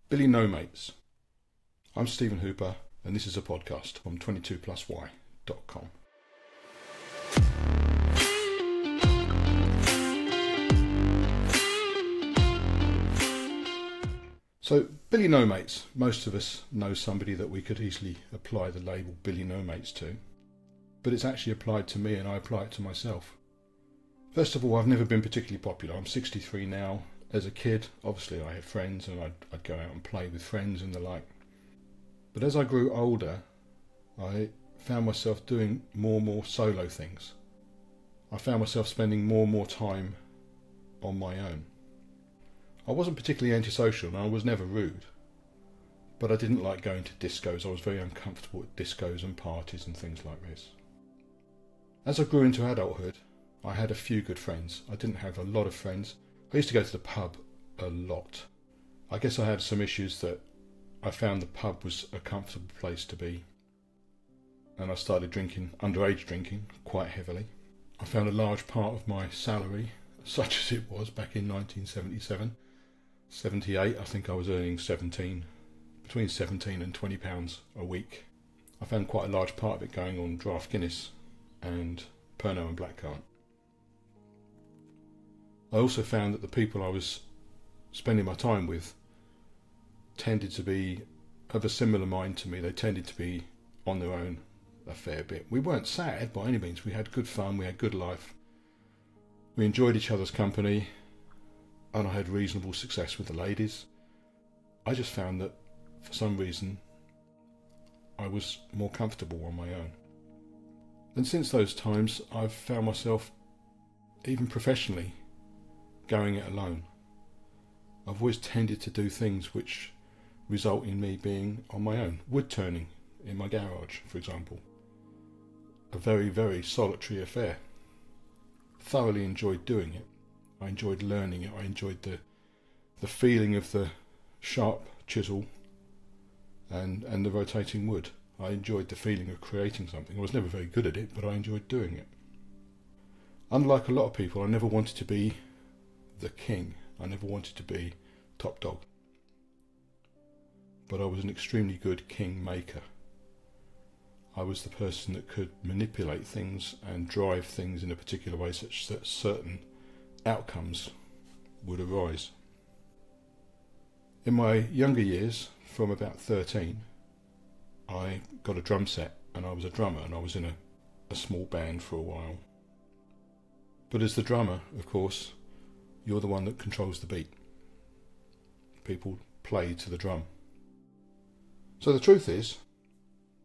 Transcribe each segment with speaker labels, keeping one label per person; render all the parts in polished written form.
Speaker 1: Billy No Mates. I'm Stephen Hooper, and this is a podcast on 22plusy.com. So, Billy No Mates. Most of us know somebody that we could easily apply the label Billy No Mates to, but it's actually applied to me and I apply it to myself. First of all, I've never been particularly popular. I'm 63 now. As a kid, obviously I had friends and I'd go out and play with friends and the like. But as I grew older, I found myself doing more and more solo things. I found myself spending more and more time on my own. I wasn't particularly antisocial and I was never rude, but I didn't like going to discos. I was very uncomfortable at discos and parties and things like this. As I grew into adulthood, I had a few good friends. I didn't have a lot of friends. I used to go to the pub a lot. I guess I had some issues that I found the pub was a comfortable place to be. And I started underage drinking, quite heavily. I found a large part of my salary, such as it was back in 1977, 78, I think I was earning between 17 and £20 a week. I found quite a large part of it going on draft Guinness and Pernod and Blackcurrant. I also found that the people I was spending my time with tended to be of a similar mind to me. They tended to be on their own a fair bit. We weren't sad by any means. We had good fun, we had good life. We enjoyed each other's company, and I had reasonable success with the ladies. I just found that for some reason I was more comfortable on my own. And since those times I've found myself, even professionally, going it alone. I've always tended to do things which result in me being on my own. Wood turning in my garage, for example. A very, very solitary affair. Thoroughly enjoyed doing it. I enjoyed learning it. I enjoyed the feeling of the sharp chisel and the rotating wood. I enjoyed the feeling of creating something. I was never very good at it, but I enjoyed doing it. Unlike a lot of people, I never wanted to be the king. I never wanted to be top dog. But I was an extremely good king maker. I was the person that could manipulate things and drive things in a particular way such that certain outcomes would arise. In my younger years, from about 13, I got a drum set and I was a drummer and I was in a small band for a while. But as the drummer, of course, you're the one that controls the beat. People play to the drum. So the truth is,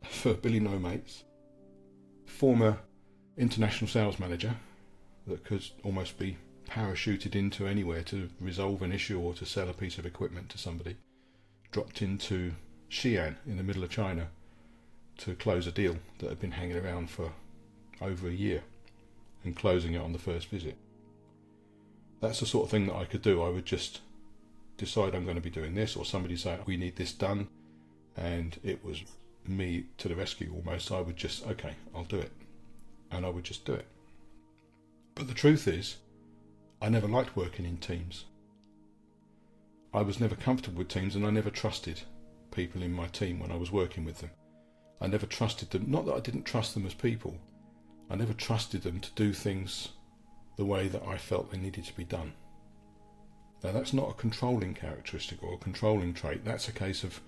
Speaker 1: for Billy No Mates, former international sales manager that could almost be parachuted into anywhere to resolve an issue or to sell a piece of equipment to somebody, dropped into Xi'an in the middle of China to close a deal that had been hanging around for over a year and closing it on the first visit. That's the sort of thing that I could do. I would just decide I'm going to be doing this, or somebody say we need this done, and it was me to the rescue almost. I would just, okay, I'll do it, and I would just do it. But the truth is, I never liked working in teams. I was never comfortable with teams, and I never trusted people in my team when I was working with them. I never trusted them, not that I didn't trust them as people, I never trusted them to do things the way that I felt they needed to be done. Now that's not a controlling characteristic or a controlling trait. That's a case of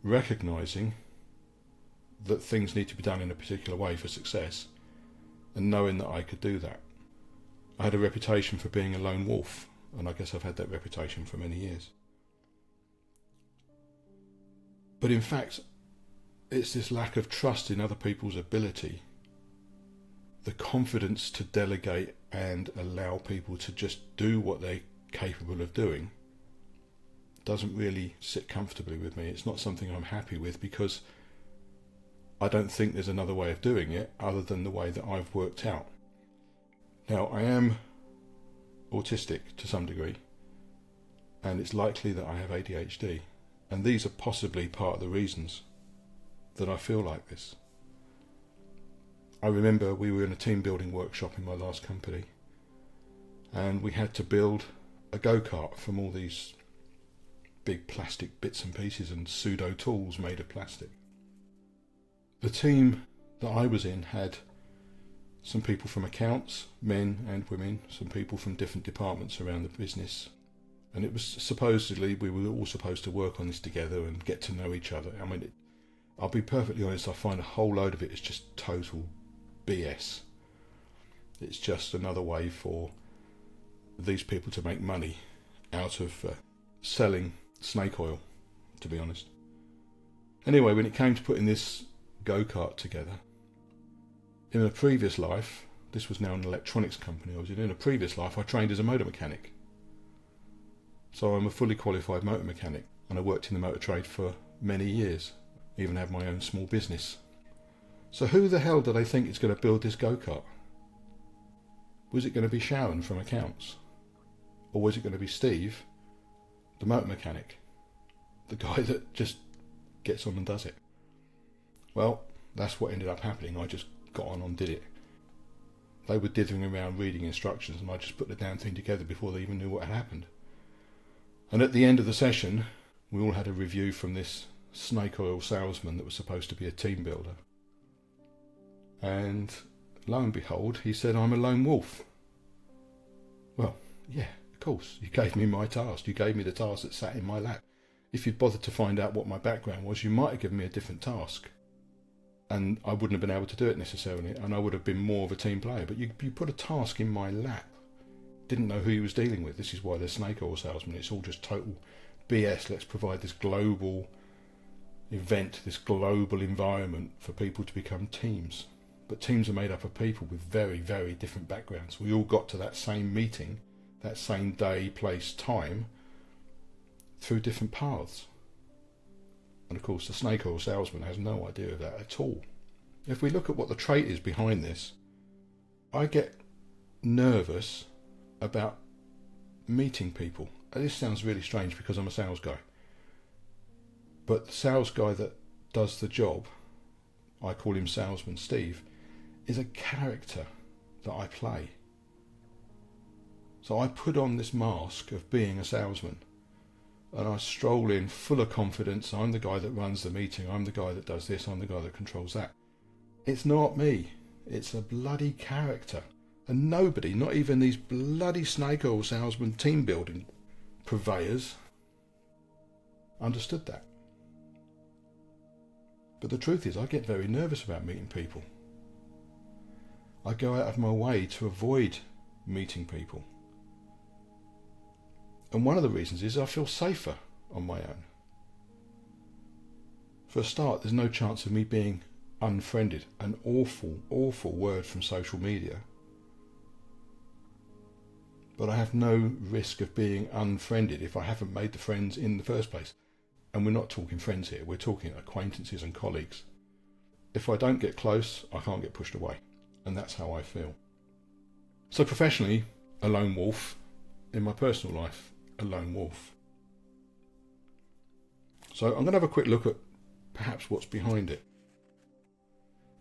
Speaker 1: recognising that things need to be done in a particular way for success and knowing that I could do that. I had a reputation for being a lone wolf, and I guess I've had that reputation for many years. But in fact, it's this lack of trust in other people's ability, the confidence to delegate and allow people to just do what they're capable of doing, doesn't really sit comfortably with me. It's not something I'm happy with, because I don't think there's another way of doing it other than the way that I've worked out. Now, I am autistic to some degree, and it's likely that I have ADHD, and these are possibly part of the reasons that I feel like this. I remember we were in a team building workshop in my last company, and we had to build a go-kart from all these big plastic bits and pieces and pseudo tools made of plastic. The team that I was in had some people from accounts, men and women, some people from different departments around the business. And it was supposedly, we were all supposed to work on this together and get to know each other. I mean, I'll be perfectly honest, I find a whole load of it is just total BS. It's just another way for these people to make money out of selling snake oil, to be honest. Anyway, when it came to putting this go-kart together, in a previous life, this was now an electronics company I was in a previous life I trained as a motor mechanic. So I'm a fully qualified motor mechanic, and I worked in the motor trade for many years, even had my own small business. So who the hell do they think is going to build this go-kart? Was it going to be Sharon from accounts? Or was it going to be Steve, the motor mechanic? The guy that just gets on and does it? Well, that's what ended up happening. I just got on and did it. They were dithering around reading instructions, and I just put the damn thing together before they even knew what had happened. And at the end of the session, we all had a review from this snake oil salesman that was supposed to be a team builder. And lo and behold, he said, "I'm a lone wolf." Well, yeah, of course. You gave me my task. You gave me the task that sat in my lap. If you'd bothered to find out what my background was, you might have given me a different task. And I wouldn't have been able to do it necessarily, and I would have been more of a team player. But you put a task in my lap. Didn't know who he was dealing with. This is why they're snake oil salesmen. It's all just total BS. Let's provide this global event, this global environment for people to become teams. But teams are made up of people with very, very different backgrounds. We all got to that same meeting, that same day, place, time, through different paths. And of course, the snake oil salesman has no idea of that at all. If we look at what the trait is behind this, I get nervous about meeting people. This sounds really strange because I'm a sales guy. But the sales guy that does the job, I call him Salesman Steve, is a character that I play. So I put on this mask of being a salesman, and I stroll in full of confidence. I'm the guy that runs the meeting. I'm the guy that does this. I'm the guy that controls that. It's not me. It's a bloody character. And nobody, not even these bloody snake oil salesman team building purveyors, understood that. But the truth is, I get very nervous about meeting people. I go out of my way to avoid meeting people. And one of the reasons is I feel safer on my own. For a start, there's no chance of me being unfriended. An awful, awful word from social media. But I have no risk of being unfriended if I haven't made the friends in the first place. And we're not talking friends here, we're talking acquaintances and colleagues. If I don't get close, I can't get pushed away. And that's how I feel. So professionally, a lone wolf. In my personal life, a lone wolf. So I'm going to have a quick look at perhaps what's behind it.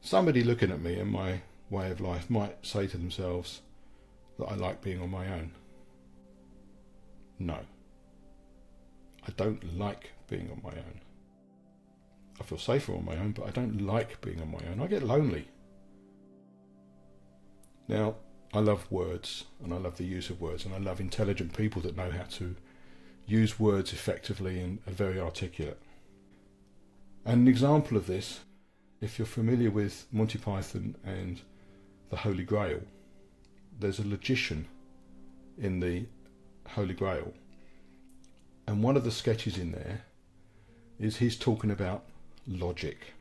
Speaker 1: Somebody looking at me and my way of life might say to themselves that I like being on my own. No. I don't like being on my own. I feel safer on my own, but I don't like being on my own. I get lonely. Now, I love words, and I love the use of words, and I love intelligent people that know how to use words effectively and are very articulate. And an example of this, if you're familiar with Monty Python and the Holy Grail, there's a logician in the Holy Grail, and one of the sketches in there is he's talking about logic.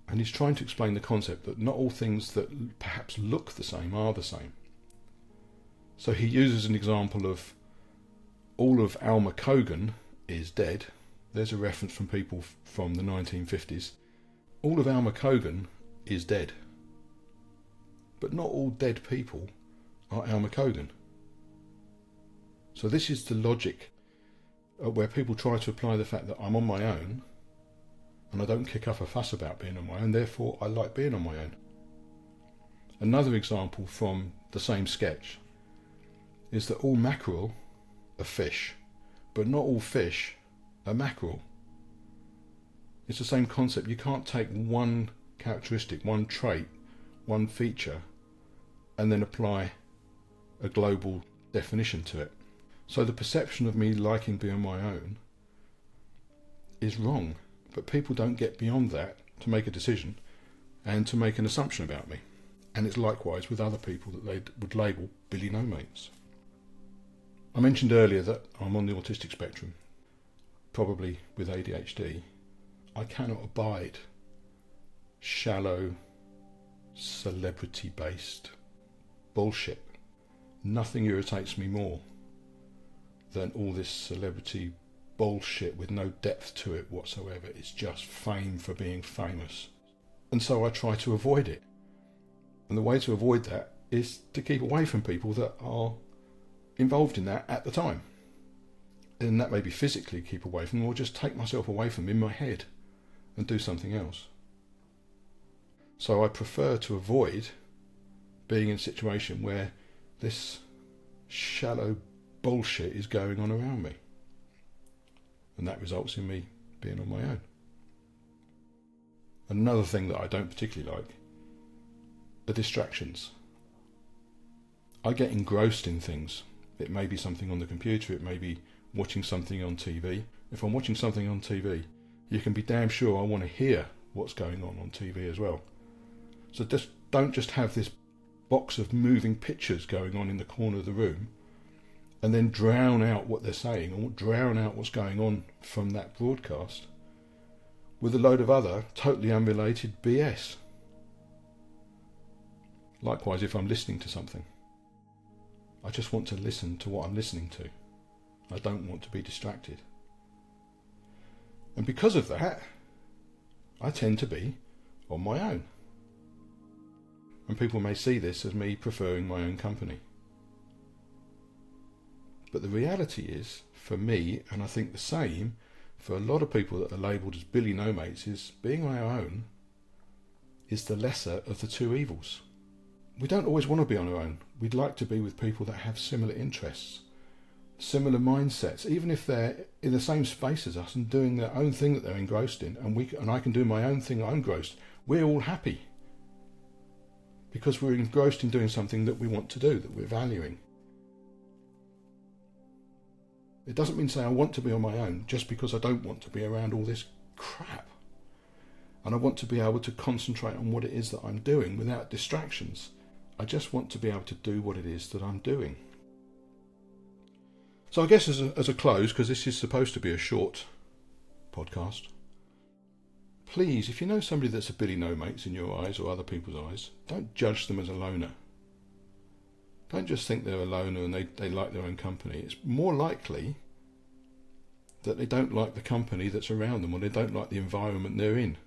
Speaker 1: And he's trying to explain the concept that not all things that perhaps look the same are the same. So he uses an example of all of Alma Cogan is dead. There's a reference from people from the 1950s. All of Alma Cogan is dead. But not all dead people are Alma Cogan. So this is the logic where people try to apply the fact that I'm on my own, and I don't kick up a fuss about being on my own, therefore I like being on my own. Another example from the same sketch is that all mackerel are fish, but not all fish are mackerel. It's the same concept. You can't take one characteristic, one trait, one feature, and then apply a global definition to it. So the perception of me liking being on my own is wrong, but people don't get beyond that to make a decision and to make an assumption about me. And it's likewise with other people that they would label Billy No Mates. I mentioned earlier that I'm on the autistic spectrum, probably with ADHD. I cannot abide shallow, celebrity-based bullshit. Nothing irritates me more than all this celebrity bullshit with no depth to it whatsoever. It's just fame for being famous. And so I try to avoid it. And the way to avoid that is to keep away from people that are involved in that at the time. And that may be physically keep away from them, or just take myself away from them in my head and do something else. So I prefer to avoid being in a situation where this shallow bullshit is going on around me. And that results in me being on my own. Another thing that I don't particularly like are distractions. I get engrossed in things. It may be something on the computer, it may be watching something on TV. If I'm watching something on TV, you can be damn sure I want to hear what's going on TV as well. So don't just have this box of moving pictures going on in the corner of the room and then drown out what they're saying or drown out what's going on from that broadcast with a load of other totally unrelated BS. Likewise, if I'm listening to something, I just want to listen to what I'm listening to. I don't want to be distracted. And because of that, I tend to be on my own. And people may see this as me preferring my own company. But the reality is, for me, and I think the same for a lot of people that are labelled as Billy No Mates, is being on our own is the lesser of the two evils. We don't always want to be on our own. We'd like to be with people that have similar interests, similar mindsets, even if they're in the same space as us and doing their own thing that they're engrossed in, and I can do my own thing I'm engrossed. We're all happy because we're engrossed in doing something that we want to do, that we're valuing. It doesn't mean saying I want to be on my own just because I don't want to be around all this crap. And I want to be able to concentrate on what it is that I'm doing without distractions. I just want to be able to do what it is that I'm doing. So I guess as a close, because this is supposed to be a short podcast, please, if you know somebody that's a Billy No Mates in your eyes or other people's eyes, don't judge them as a loner. Don't just think they're a loner and they like their own company. It's more likely that they don't like the company that's around them, or they don't like the environment they're in.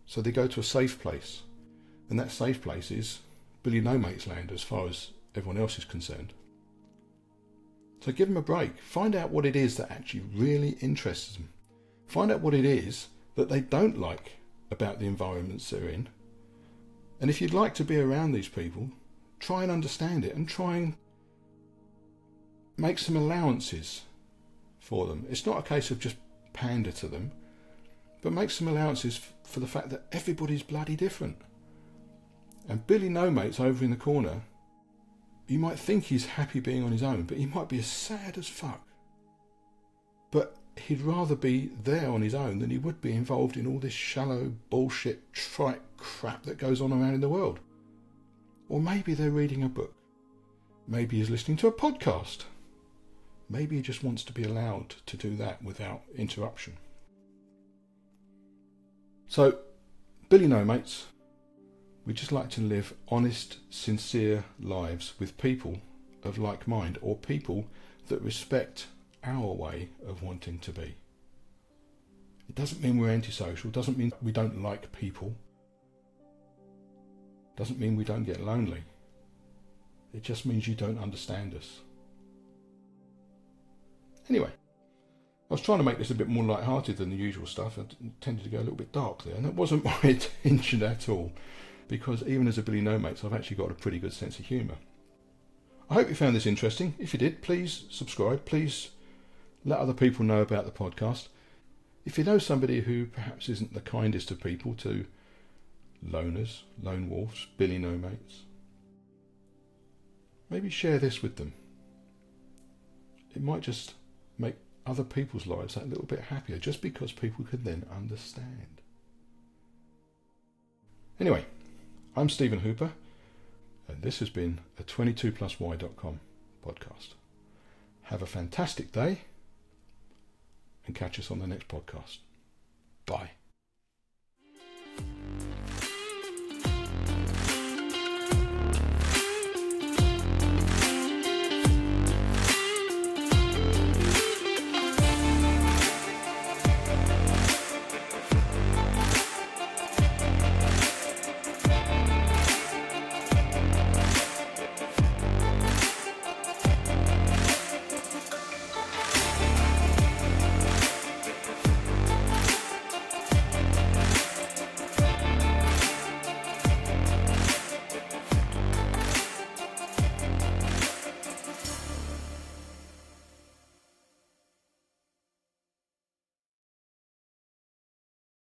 Speaker 1: So they go to a safe place. And that safe place is Billy No Mates land as far as everyone else is concerned. So give them a break. Find out what it is that actually really interests them. Find out what it is that they don't like about the environments they're in. And if you'd like to be around these people, try and understand it and try and make some allowances for them. It's not a case of just pander to them, but make some allowances for the fact that everybody's bloody different. And Billy No Mates over in the corner, you might think he's happy being on his own, but he might be as sad as fuck. But he'd rather be there on his own than he would be involved in all this shallow bullshit trite crap that goes on around in the world. Or maybe they're reading a book. Maybe he's listening to a podcast. Maybe he just wants to be allowed to do that without interruption. So, Billy No Mates, we just like to live honest, sincere lives with people of like mind, or people that respect our way of wanting to be. It doesn't mean we're antisocial, doesn't mean we don't like people, doesn't mean we don't get lonely. It just means you don't understand us. Anyway, I was trying to make this a bit more light-hearted than the usual stuff. I tended to go a little bit dark there, and that wasn't my intention at all, because even as a Billy No Mates, I've actually got a pretty good sense of humour. I hope you found this interesting. If you did, please subscribe. Please Let other people know about the podcast. If you know somebody who perhaps isn't the kindest of people to loners, lone wolves, Billy no mates, maybe share this with them. It might just make other people's lives that little bit happier, just because people can then understand. Anyway, I'm Stephen Hooper, and this has been a 22plusy.com podcast. Have a fantastic day, and catch us on the next podcast. Bye.